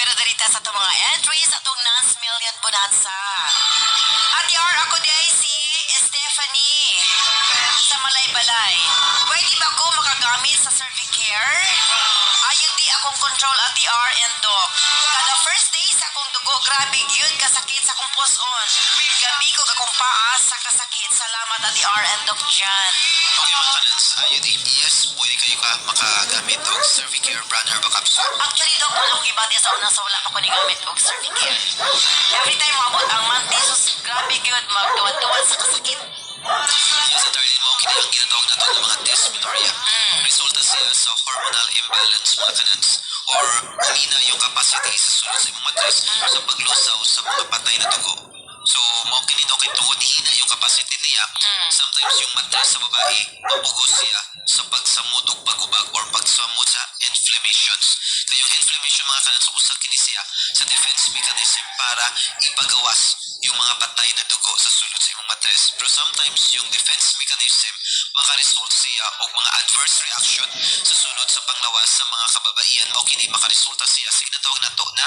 Pero darita sa itong mga entries atong Nance Million Bonanza. Ate R, ako day si Stephanie sa Malay-Balay. Pwede ba ko makagamit sa Cervicare? Ayun di akong control Ate R and Doc. Kada first day sa akong dugo, grabe yun kasakit sa akong puson. Gabi ko akong paas sa kasakit. Salamat Ate R and Doc Jan. Okay mga kanans, ayun yes, pwede kayo makagamit og Cervicare brand herbal capsule. Actually, Doc, walang ibati sa una sa wala pa ko gamit og Cervicare. Every time maabot ang monthly, sus, grabe yun, magtuwad-tuwad sa kasakit. Yes, at Arlene mo, ang ginatawag na ito ng mga dysmenorrhea. Resulta siya sa hormonal imbalance mga kanans or humina yung capacity sa sulod sa imong matres sa paglusaw sa mga patay na dugo. So, mao kini no kay tungod hina yung capacity niya. Sometimes yung matres sa babae mapugos siya sa pagsamot ug pagubag or pagsamot sa inflammations. Na yung inflammation mga kanans usa kini siya sa defense mechanism para ipagawas yung mga patay na dugo sa sulod sa imong matres. Pero sometimes yung defense mechanism makaresult siya og mga adverse reaction sa sulod sa panglawas sa mga kababaihan mao kini makaresulta siya sa ginatawag nato na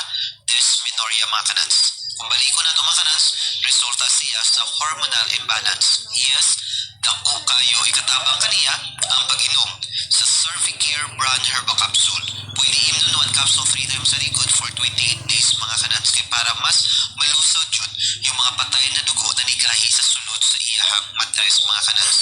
dysmenorrhea mga kanans. Kung baliko na ito mga kanans, resulta siya sa hormonal imbalance. Yes, dako kayo ikatabang kaniya ang pag-inom sa Cervicare brand herbal capsule. Pwede imnon 1 capsule 3 times a day good for 28 days mga kanans kay para mas malusad yun yung mga patay na dugo na nikahi sa sulod sa iyahang matres mga kanans.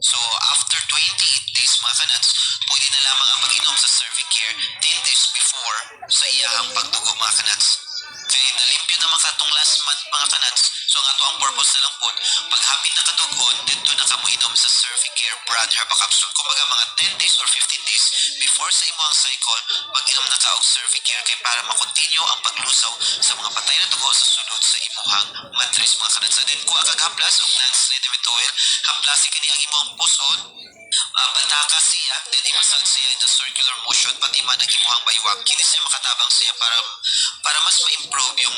So after 28 days mga kanans, pwede na lamang ang pag-inom sa Cervicare 10 days before sa iyahang pagdugo mga kanans. Kaya nalimpyo naman katong last month mga kanans. So nga to ang purpose na lang po, paghapit na kadugon, dito na ka mo inom sa Cervicare brand herbal capsule. Kumbaga mga 10 days or 15 days before sa imo ang cycle, mag-inom na ka og Cervicare kay para makontinue ang paglusaw sa mga patay na dugo sa sulod sa imuhang matres mga kanans. Sa din ko akag haplas og Nance-Leadbeater oil, haplas kini ang imong puson. Bataka siya, then imasag siya in the circular motion, pati man ang imuhang baywag. Kini siya makatabang siya para mas ma-improve yung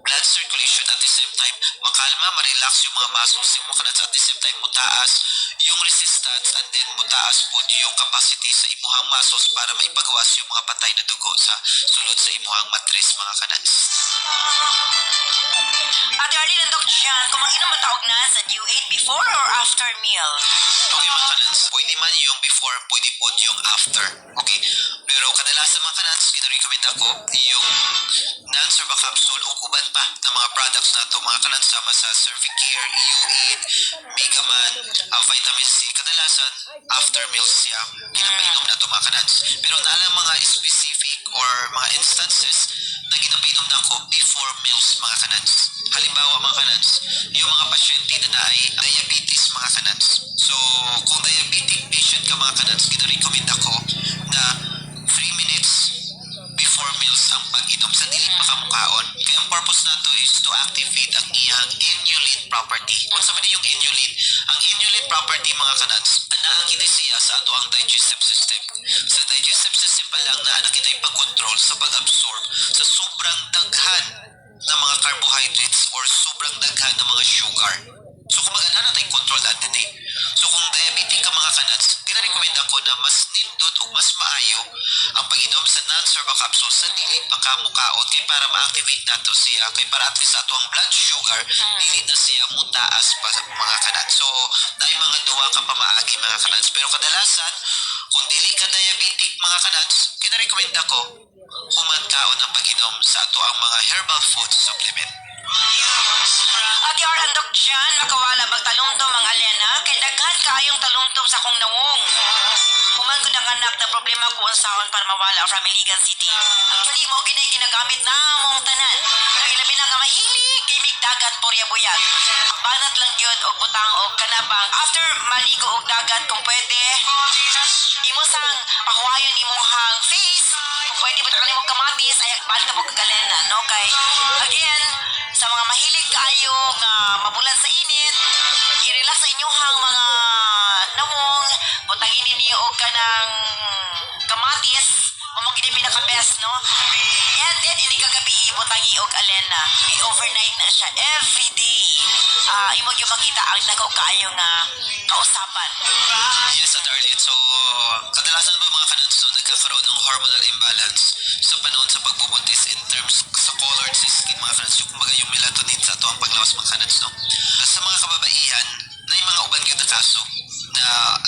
blood circulation at the same time makalma, ma-relax yung mga muscles yung mga kanats at the same time mutaas yung resistance and then mutaas po yung capacity sa imuhang muscles para maipagawas yung mga patay na dugo sa sulod sa imuhang matres mga kanats. Ate Arlene and Doc Jan, kung mag-inom matawag na sa due 8 before or after meal? Okay mga kanats, pwede man yung before, pwede po yung after. Okay, pero kadalasan mga kanats, gina-recommend ako yung Nance herbal capsule o uban pa ng mga products na ito mga kanats sama sa Cervicare, U8, Megaman, Vitamin C. Kadalasan, after meals siya, ginapainom na ito mga kanats. Pero naalang mga specific or mga instances na ginapainom na ako before meals mga kanats. Halimbawa mga kanats, yung mga pasyente na ay diabetes mga kanats. So, kung diabetic patient ka mga kanats, gina-recommend ako na 3 minutes before meals ang pag-inom sa dili makamukaon. Kaya ang purpose na to is to activate ang iyang inulin property. Kung sabi yung inulin, ang inulin property mga kanats, naakita siya sa ato ang digestive system. Sa digestive system pa lang na kita yung pag-control sa pag-absorb sa sobrang daghan na mga carbohydrates or sobrang daghan na mga sugar. So kung mag-ana tayong control natin eh. So kung diabetic ka mga kanats, gina-recommend ako na mas nindot o mas maayo ang pag-inom sa Nance herbal capsule sa dili pagkamukaon kay para ma-activate nato siya kay para at least ato ang blood sugar dili na siya mutaas pa sa mga kanats. So dahil mga duwa ka pa maagi mga kanats, pero kadalasan kung dili ka diabetic mga kanats, gina-recommend ako human kaon ang pag-inom sa ato ang mga herbal food supplement. Ate R and Doc Jan, makawala magtalumtom ang alena kay daghan kaayong talumtom sa kong nawong. Human ko nanganak na problema ko unsaon para mawala from Iligan City. Actually, mo ginay ginagamit na mong tanan. Pero ilabi na nga mahilig kay migdagat porya buyag. Banat lang gyud og butang og kanabang. After maligo og dagat kung pwede, imo sang pahuwayon imong hang face. Kung pwede butang nimo kamatis ay balik ka mo kagalena, no? Kay again, sa mga mahilig kayo nga mabulan sa init, i-relax sa inyong mga nawong, butangin ninyo og kanang kamatis Umong gini pinaka-best, no? And then, ini kagabi ibot ang iog Alena. I-overnight na siya every day. Imog yung makita ang nagaw kaayo nga kausapan. Yes, at Arlene. So, kadalasan ba mga kanans no, nagkakaroon ng hormonal imbalance sa panahon sa pagbubuntis in terms sa colored sa skin mga kanans, yung kumbaga yung melatonin sa ito ang paglawas mga kanans, no? Sa mga kababaihan, na yung mga uban yun na kaso, na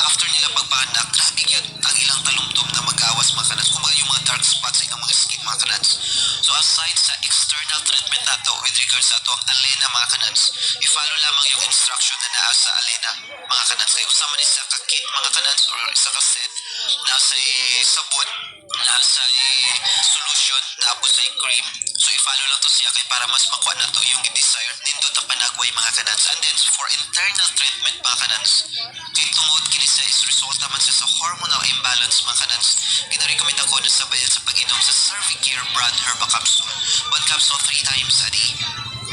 after nila pagpanganak, grabe yun, ang ilang talumtom na mag-awas mga kanans, kumbaga yung mga dark spots sa ilang mga skin mga kanans. So, aside sa external treatment nato with regards sa ito ang Alena mga kanans, i-follow lamang yung instruction na naa sa Alena mga kanans. Kaya usama ni sa kakit mga kanans or sa kaset, nasa sabon, nasa solution, tapos sa cream. So, i-follow lang to siya kay para mas makuha na to yung i-desired nindot na panagway mga kanans. And then, for internal treatment mga kanans, kay tungod kini sa is resulta man siya sa hormonal imbalance mga kanans, ginarecommend ako na sabayan sa pag-inom sa Cervicare brand Herba Capsule. One capsule 3 times a day.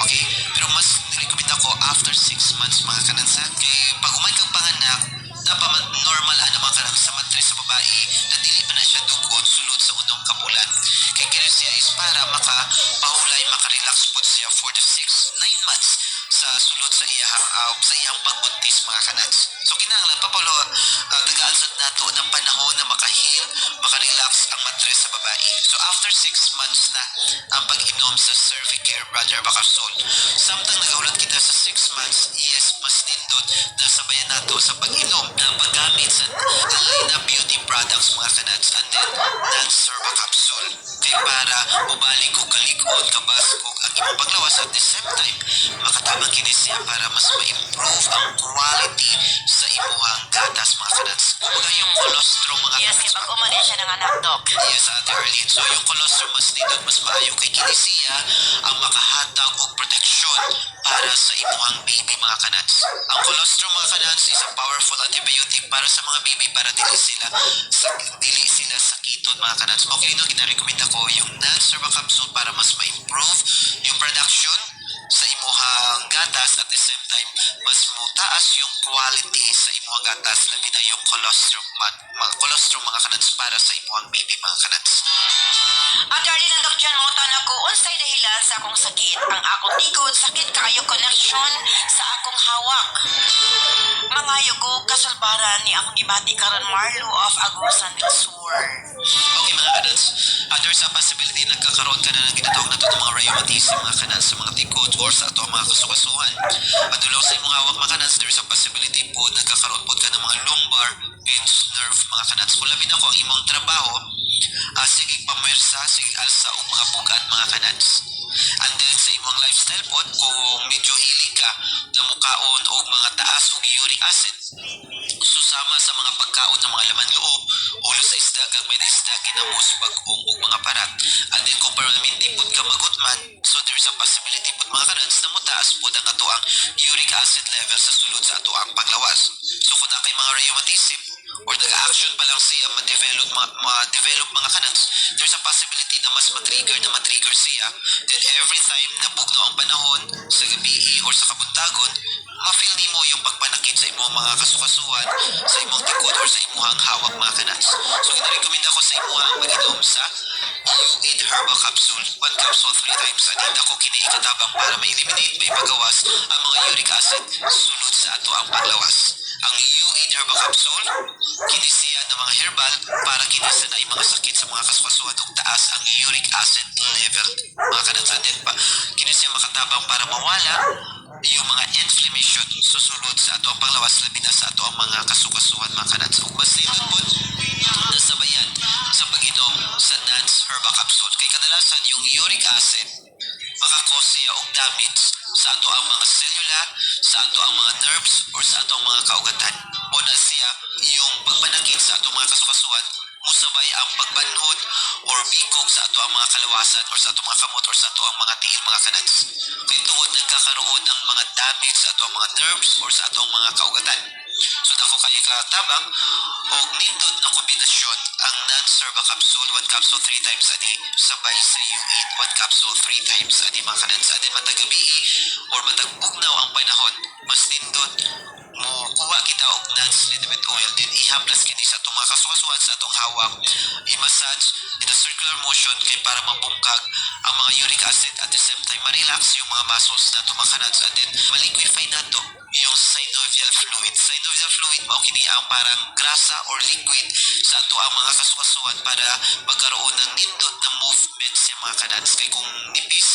Okay? Pero mas recommend ako after 6 months mga kanans ha. Kay pag umay kang panganak, dapat normal ano mga kanans sa matres sa babae na dili pa na siya dugod sulod sa unong kapulan. Kay kaya siya is para makapahulay, makarelax po siya for the 6-9 months sa sulod sa iyang pagbuntis mga kanans. So kinahanglan papalo nag-aalsad nato ng panahon na makahil, makarelax ang matres sa babae. So after 6 months na ang pag-inom sa Cervicare brand Herba Capsule, samtang nagaulat kita sa 6 months, yes, mas nindot na sabayan nato sa pag-inom ng paggamit sa Alena Beauty products mga kanans and then Nance Herba Capsule kay para mubalik ko kalikod kabas ko ang imong paglawas at the same time makatabang kini siya para mas ma-improve ang quality sa imuhang gatas mga kanans. Kumbaga yung colostrum mga Yes, kaya kanans. pag umanin siya ng anak, Dok. Yes, Ate Arlene. So yung colostrum mas nindot mas maayo kay kini siya ang makahatag og proteksyon para sa imuhang baby mga kanans. Ang colostrum mga kanans is a powerful antibiotic para sa mga baby para dili sila sakiton mga kanans. Okay, no, gina-recommend ako yung Nance Herba Capsule para mas ma-improve yung production sa imuhang gatas at the same time mas mutaas yung quality sa imuhang gatas labi na yung colostrum mga kanans para sa imuhang baby mga kanans. At Darlene and Doc John, mo tanong ko, unsay dahilan sa akong sakit? Ang akong tikod, sakit kaayo connection sa akong hawak. Mangayo ko, kasalbaran ni akong gibati karon Marlo of Agusan del Sur. Okay mga kanans, there's a possibility nagkakaroon ka na ng ginatawag na ito ng mga rheumatism mga kanans sa mga tikod or sa ito mga kasukasuhan. Padulaw sa imong hawak mga kanans, there's a possibility po nagkakaroon po ka ng mga lumbar pinch nerve mga kanans. Kung labi na ko ang imong trabaho, sige pamersa, sige alsa o mga bugat mga kanans. And then sa imong lifestyle po, kung medyo hilig ka na mukaon o mga taas o uric acid, susama sa mga pagkaon ng mga laman loob, ulo sa isda, gagmay na isda, ginamos, bagong o mga parat. And then kung permanente po ka magutman, so there's a possibility po mga kanans na mutaas po ang ato ang uric acid level sa sulod sa ato ang paglawas. So kung na kay mga rheumatism or nag-action pa lang siya ma-develop mga kanans, there's a possibility na mas ma-trigger siya. Then every time na bugno ang panahon sa gabi or sa kabuntagon, ma-feel ni mo yung pagpanakit sa imong mga kasukasuhan, sa imong tikod or sa imong hawak mga kanans. So gina-recommend ako sa imong mag-inom sa U8 Herbal Capsule. 1 capsule 3 times a day. Ako kini ikatabang para ma-eliminate may pagawas ang mga uric acid sulod sa ato ang paglawas. Ang U8 Herbal Capsule, kini siya ng mga herbal para kinisan ay mga sakit sa mga kasukasuhan ug taas ang uric acid level. Mga kanansan din pa, kini siya makatabang para mawala yung mga inflammation susulod sa ato ang panglawas labi na sa ato ang mga kasukasuhan mga kanansan. Ug mas nindot po nasabayan sa pag-inom sa Nance Herba Capsule. Kay kadalasan yung uric acid makakos siya og damage sa ato ang mga selula, sa ato ang mga nerves, or sa ato ang mga kaugatan. O na siya yung pagpanakit sa ato mga kasukasuhan, musabay ang pagbanhod or bikog sa ato ang mga kalawasan or sa ato mga kamot or sa ato ang mga tiil mga kanans. Kaya tungod nagkakaroon ng mga damage sa ato ang mga nerves or sa ato ang mga kaugatan. So dako kayo katabang o nindot na kombinasyon ang Nance Herba Capsule, 1 capsule 3 times a day, sabay sa U8, 1 capsule 3 times a day mga kanans. Adin matagabi or matagbugnaw ang panahon, mas nindot mo kuha kita og non-liniment oil din ihaplas kini sa atong mga kasukasuan sa atong hawak i-massage in a circular motion kay para mabungkag ang mga uric acid at the same time ma-relax yung mga muscles nato mga kanads and then ma-liquefy nato yung synovial fluid. Synovial fluid mao kini ang parang grasa or liquid sa ato ang mga kasukasuan para magkaroon ng nindot na movement sa mga kanads kay kung nipis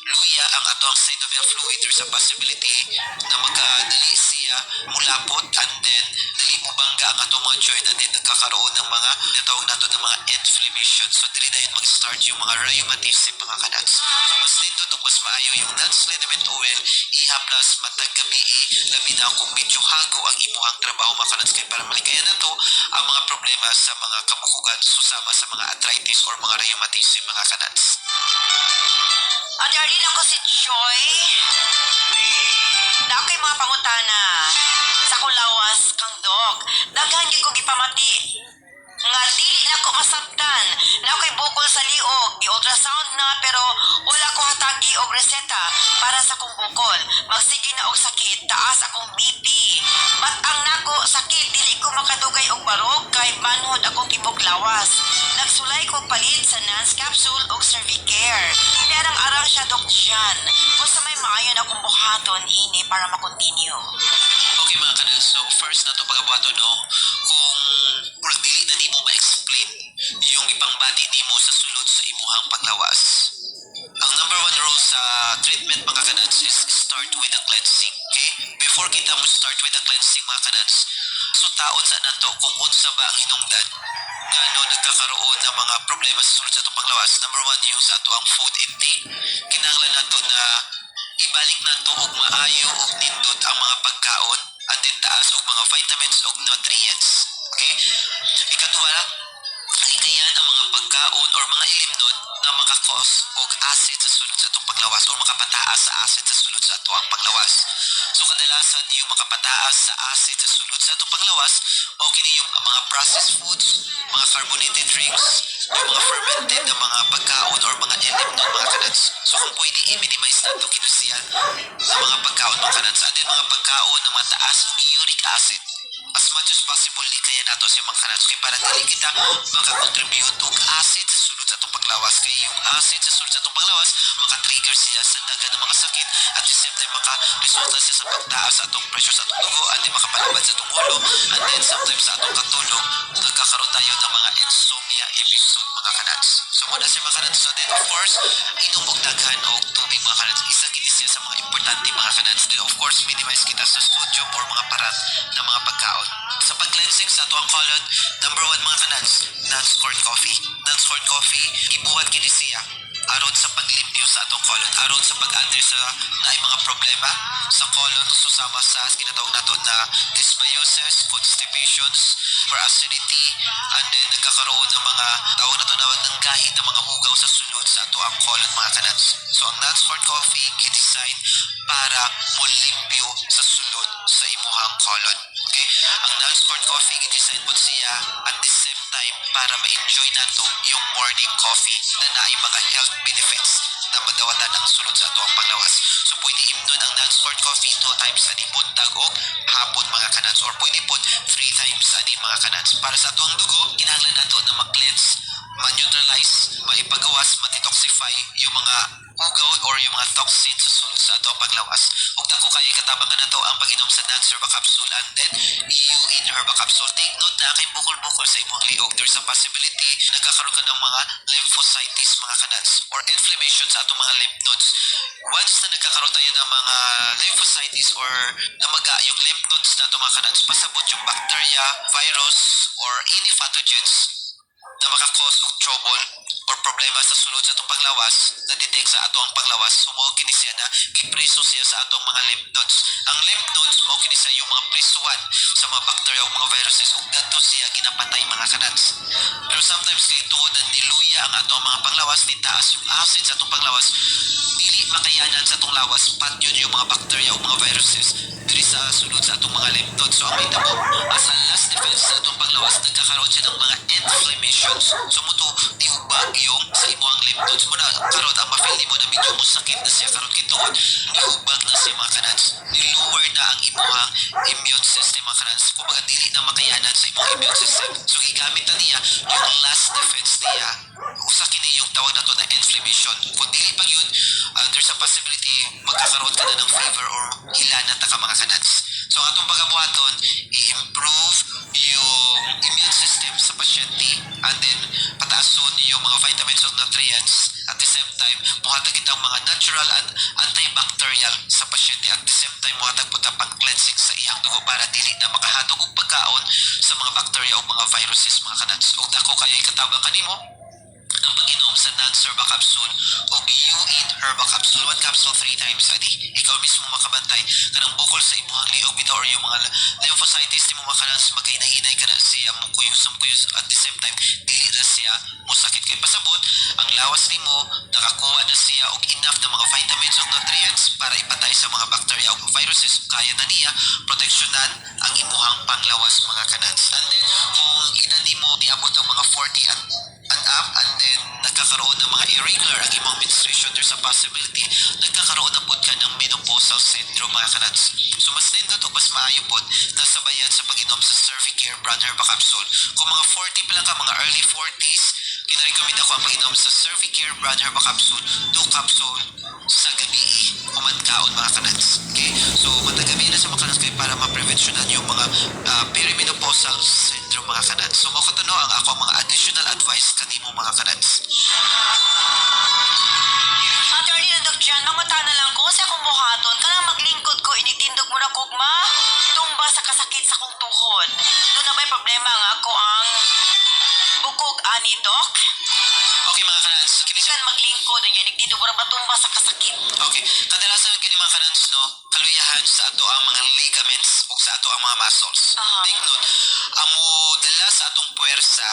luya ang ato ang synovial fluid there's a possibility na magkadali siya mulapot and then dili mo bangga ang ato mga joint and then nagkakaroon ng mga natawag nato ng mga inflammation so dili dayon mag-start yung mga rheumatism mga kanads. Mas nindot ug mas maayo yung non-liniment oil ihaplas matag gabi labi na kung medyo hago ang imuhang trabaho mga kanads kay para maligayan nato ang mga problema sa mga kabukugan susama sa mga arthritis or mga rheumatism mga kanads. Darlene, ako si Joy. Na ako'y mga pangutana sa kulawas kang dog. Daghan gyud ko gipamati. Nga dili na ko masabtan. Na ako'y bukol sa liog. Gi-ultrasound na pero wala ko hatagi og reseta para sa kong bukol. Magsige na og sakit. Taas akong BP. But ang nako sakit dili ko makadugay og barog kay manhod akong tibok lawas. Nagsulay ko palit sa Nance capsule og Cervicare. Pero arang siya Dok Jan. Kung sa may maayon akong buhaton ini para makontinue. Okay mga kanads, so first na to pagabuhaton no, kung murag dili na nimo ma-explain yung ipangbati nimo sa sulod sa imuhang panglawas. Ang number one rule sa treatment mga kanads is start with the cleansing. Okay? Before kita mo start with the cleansing mga kanads, so taon sa nato kung unsa ba ang hinungdan ngano nagkakaroon ng mga problema sa sulod sa atong panglawas. Number one yung sa ato ang food intake. Kinahanglan nato na ibalik nato og maayo og nindot ang mga pagkaon and then taas og mga vitamins og nutrients. Okay? Ikaduha, likayan ang mga pagkaon or mga ilimnon na makakos og acid sa sulod sa atong panglawas or makapataas sa acid sa sulod sa ato ang panglawas. So kadalasan yung makapataas sa acid sa sulod sa atong panglawas mao kini yung mga processed foods, mga carbonated drinks, yung mga fermented na mga pagkaon or mga ilimnon mga kanads. So kung pwede i-minimize nato kinusiyan sa mga pagkaon mga kanads and then mga pagkaon na mataas ni uric acid as much as possible kaya nato sa mga kanads kay para dili kita makakontribute og acid sa sulod sa atong panglawas kay yung acid sa sulod sa atong panglawas maka-trigger siya sa dagan ng mga sakit at the same time maka-resulta siya sa pagtaas sa atong pressure sa atong dugo and then makapalabad sa atong ulo and then sometimes sa atong katulog nagkakaroon tayo ng mga insomnia episode mga kanads. So muna siya mga kanads. So then of course inom og daghan og tubig mga kanads. Isa gini siya sa mga importante mga kanads. Then of course minimize kita sa sodium or mga parat na mga pagkaon. Sa pag-cleansing sa ato ang colon, number one mga kanads, non-scored coffee. Non-scored coffee, ibuhat kini siya aron sa paglimpyo sa atong colon, aron sa pag-address sa naay mga problema sa colon susama sa ginatawag nato na dysbiosis, constipations, or acidity, and then nagkakaroon ng mga tawag nato na ng gahit ng mga hugaw sa sulod sa ato ang colon mga kanads. So ang non-scored coffee gi-design para mulimpyo sa sulod sa imuhang colon. Okay? Ang non-scored coffee gi-design po siya at the same time para ma-enjoy nato yung morning coffee na naay mga health benefits na madawatan ang sulod sa ato ang panglawas. So pwede imnon ang non-scored coffee 2 times ani buntag o hapon mga kanads or pwede po 3 times ani mga kanads. Para sa ato ang dugo, kinahanglan nato na ma-cleanse, ma-neutralize, maipagawas, ma-detoxify yung mga ugaw or yung mga toxins sa sulod sa ato ang panglawas. Ug dako kay katabangan nato ang pag-inom sa Nance Herba Capsule and then EU in Herba Capsule. Take note na kay bukol-bukol sa imong liog. There's a possibility nagkakaroon ka ng mga lymphocytes mga kanads or inflammation sa atong mga lymph nodes. Once na nagkakaroon tayo ng mga lymphocytes or namaga yung lymph nodes na atong mga kanads, pasabot yung bacteria, virus, or any pathogens na makakause og trouble or problema sa sulod sa atong panglawas na detect sa ato ang panglawas so mo kini siya na gipreso siya sa atong mga lymph nodes. Ang lymph nodes mo kini siya yung mga presuan sa mga bacteria o mga viruses ug dadto siya ginapatay mga kanads. Pero sometimes kay tuod na niluya ang ato ang mga panglawas ni taas yung acid sa atong panglawas dili makayanan sa atong lawas pat yun yung mga bacteria o mga viruses diri sa sulod sa atong mga lymph nodes. So ang may tabo as a last defense sa atong panglawas nagkakaroon siya ng mga inflammations. So mo to diubag yung sa imuhang lymph nodes once mo na karon ang ma-feel nimo na medyo mo sakit na siya karon kituod nihubag na siya mga kanans nilower na ang imuhang immune system mga kanans kumbaga dili na makayanan sa imong immune system so gigamit na niya yung last defense niya usa kini yung tawag na to na inflammation kung dili pa yun there's a possibility magkakaroon ka na ng fever or hilana ta ka mga kanans so ang atong pagabuhaton i-improve yung immune system sa pasyente and then pataason yung mga vitamins and nutrients at the same time muhatag itang mga natural and antibacterial sa pasyente at the same time muhatag po ta pang cleansing sa iyang dugo para dili na makahatog og pagkaon sa mga bacteria o mga viruses mga kanats ug dako kayo ikatabang kanimo ang pag-inom sa non-herba capsule o UID herba capsule 1 capsule 3 times a day ikaw mismo makabantay kanang bukol sa imuhang liog bitaw or yung mga lymphocytes mo makanas magkahinay-hinay ka na siya mukuyos at the same time dili na siya musakit kay pasabot ang lawas nimo nakakuha na siya og enough na mga vitamins ug nutrients para ipatay sa mga bacteria ug viruses kaya na niya proteksyonan ang imuhang panglawas mga kanans and then kung ina nimo niabot ang mga 40 and up and then nagkakaroon ng mga irregular ang imong menstruation there's a possibility nagkakaroon na pod ka ng menopausal syndrome mga kanats so mas nindot o mas maayo pod nasabayan sa pag-inom sa Cervicare brand herba capsule kung mga 40 pa lang ka mga early 40s kinarekomenda ko ang pag-inom sa Cervicare brand herba capsule 2 capsule sa gabi kumankaon mga kanats okay so matagabi na sa mga kanats kayo para ma-prevensyonan yung mga perimenopausal syndrome mga kanats so makatano ang ako mga additional advice kanimo mga kanats Attorney na Doc Jan, mangutana na lang ko sa akong buhaton. Kanang maglingkod ko, inigtindog mo na kugma. Tumba sa kasakit sa kong tuhod. Doon na may problema nga ako ang bukog ani, Doc. okay mga kanats so, kini Bisan maglingkod, niya inigtindog mo na matumba sa kasakit. okay kadalasan kini mga kanats no kaluyahan sa ato ang mga ligaments o sa ato ang mga muscles take note amo dala sa atong puwersa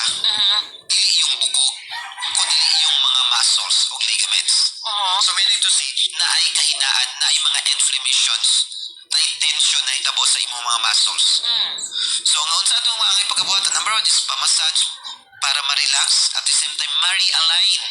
dili yung bukog kundi yung mga muscles o ligaments so meaning to say na ay kahinaan na ay mga inflammations na tension na itabo sa imong mga muscles so nga unsa atong mga pagabuhatan number 1 is pa-massage para ma-relax at the same time ma-realign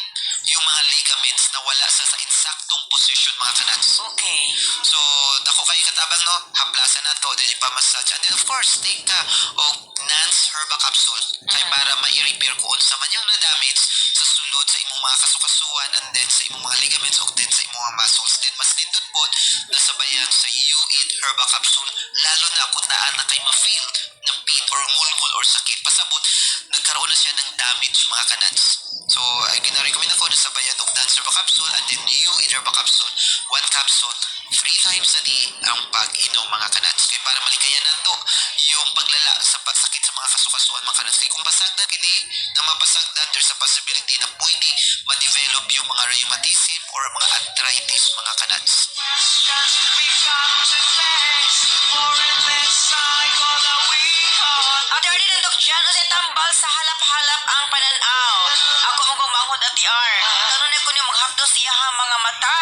yung mga ligaments na wala sa insaktong position mga kanats Okay. so dako kayo katabang no haplasan na to then ipa-massage and then of course take ka og Nance herba capsule kay para ma-repair kung unsa man yung na-damage sa sulod sa imong mga kasukasuan and then sa imong mga ligaments ug then sa imong mga muscles then mas nindot pod nasabayan sa UID herba capsule lalo na kung naa na kay ma-feel ng pain or ngulngul or sakit pasabot nagkaroon na siya ng damage mga kanats so ay ginarecommend ako na sabayan og Nance herba capsule and then UID herba capsule 1 capsule 3 times a day ang pag-inom mga kanats kay para malikayan nato yung paglala sa sakit sa mga kasukasuan mga kanats kay kung pasagdan kini na mapasagdan there's a possibility na pwede ma-develop yung mga rheumatism or mga arthritis mga kanats Attorney na Doc Jan, kasi tambal sa halap-halap ang pananaw. Ako mo kumangod at TR. Ganun ko niyo maghapdos siya mga mata.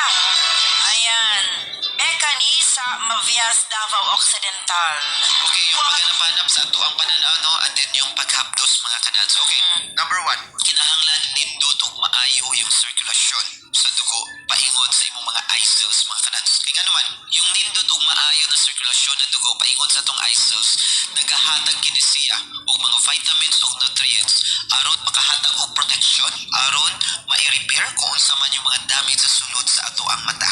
Ayan. Beka ni sa Mavias Davao Occidental. okay yung paghanap-hanap sa ato ang pananaw no and then yung paghapdos mga kanats okay number 1 kinahanglan nindot ug maayo yung circulation sa dugo paingon sa imong mga eye cells mga kanats kay nga naman yung nindot ug maayo na sirkulasyon ng dugo paingon sa atong eye cells nagahatag kini siya og mga vitamins ug nutrients aron makahatag og protection aron ma-repair kung unsa man yung mga damage sa sulod sa ato ang mata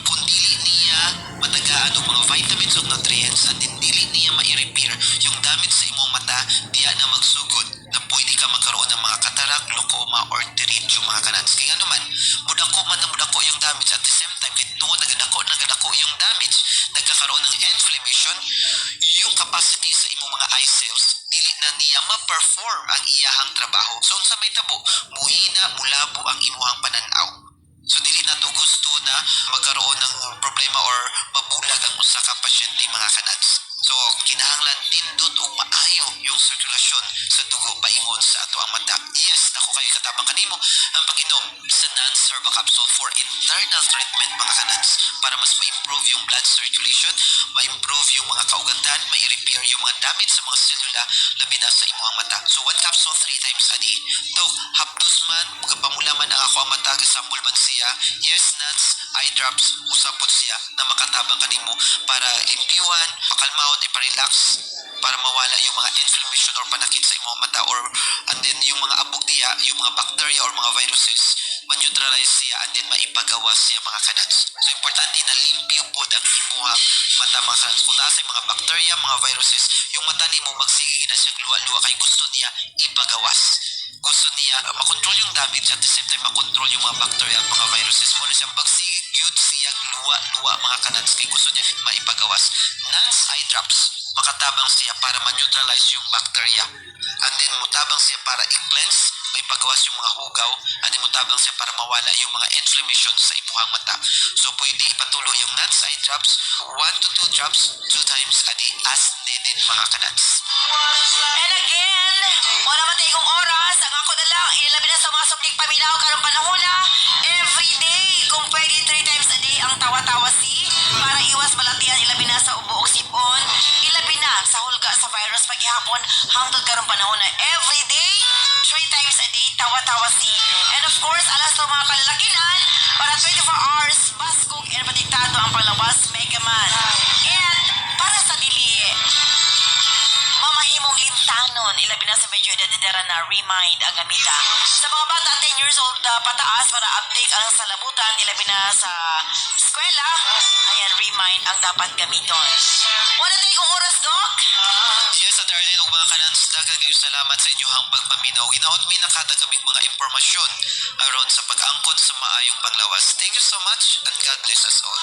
kung dili niya matagaan og mga vitamins ug nutrients at dili niya ma-repair yung damage sa imong mata diya na magsugod na pwede ka magkaroon ng mga katarak, glaucoma or pterygium mga kanats kaya naman mudako yung damage at the same time kay tuod nagadako yung damage nagkakaroon ng inflammation yung capacity sa imong mga eye cells dili na niya ma-perform ang iyahang trabaho so unsa may tabo muhina mulabo ang imuhang pananaw so dili na to gusto na magkaroon ng problema or mabulag ang usa ka pasyente mga kanats so kinahanglan tindot o maayo yung sirkulasyon sa dugo paingon sa ato ang mata yes dako kayo katabang kanimo ang pag-inom sa Nance herba capsule for internal treatment mga kanats para mas ma-improve yung blood circulation ma-improve yung mga kaugatan ma-repair yung mga damage sa mga selula labi na sa imong mata so 1 capsule 3 times a day dok hapdos man magpamula man ang ako ang mata example man siya, yes, nuts, eye drops, usapod siya na makatabang kanimo para limpyuhan, pakalmahon, iparelax, para mawala yung mga inflammation or panakit sa imong mata or and then yung mga abog diya, yung mga bacteria or mga viruses, ma-neutralize siya and then maipagawas siya mga kanats. So importante na limpyo po ang imuhang mata mga kanats. Kung nasa mga bacteria, mga viruses, yung mata nimo magsige na siya luwa-luwa kay gusto niya ipagawas. Gusto niya makontrol yung damage at the same time makontrol yung mga bacteria at mga viruses. Muna siyang pagsigig yun siya luwa-luwa mga kanats kay gusto niya maipagawas. Nance eye drops, makatabang siya para ma-neutralize yung bacteria. And then mutabang siya para i-cleanse, may pagawas yung mga hugaw, and then mutabang siya para mawala yung mga inflammation sa imuhang mata. So pwede ipatulo yung nuts eye drops, 1 to 2 drops, 2 times a day as needed mga kanats. And again, wala man tayo oras, ang ako na lang, ilabi na sa mga supling paminaw karong panahon na, every day, kung pwede 3 times a day ang tawa-tawa si, para iwas malatian, ilabi na sa ubo o sipon, ilabi na sa hulga sa virus paghihapon, hangtod karong panahon na, every day, 3 times a day, tawa-tawa si. And of course, alas to mga kalalakinan, para 24 hours, baskog, and patiktado ang panglawas, Mega Man. And, para sa dili, mamahimong limtanon, ilabi na sa medyo edadidera na remind ang gamita. Sa mga bata, 10 years old pataas para update ang salabutan, ilabi na sa eskwela, ayan, remind ang dapat gamiton. Wala tayo kong oras, Doc? Yes, at Arlene ug mga kanans, daghang kayo salamat sa inyong pagpaminaw. Inaot may nakata kaming mga impormasyon aron sa pag-angkon sa maayong panglawas. Thank you so much and God bless us all.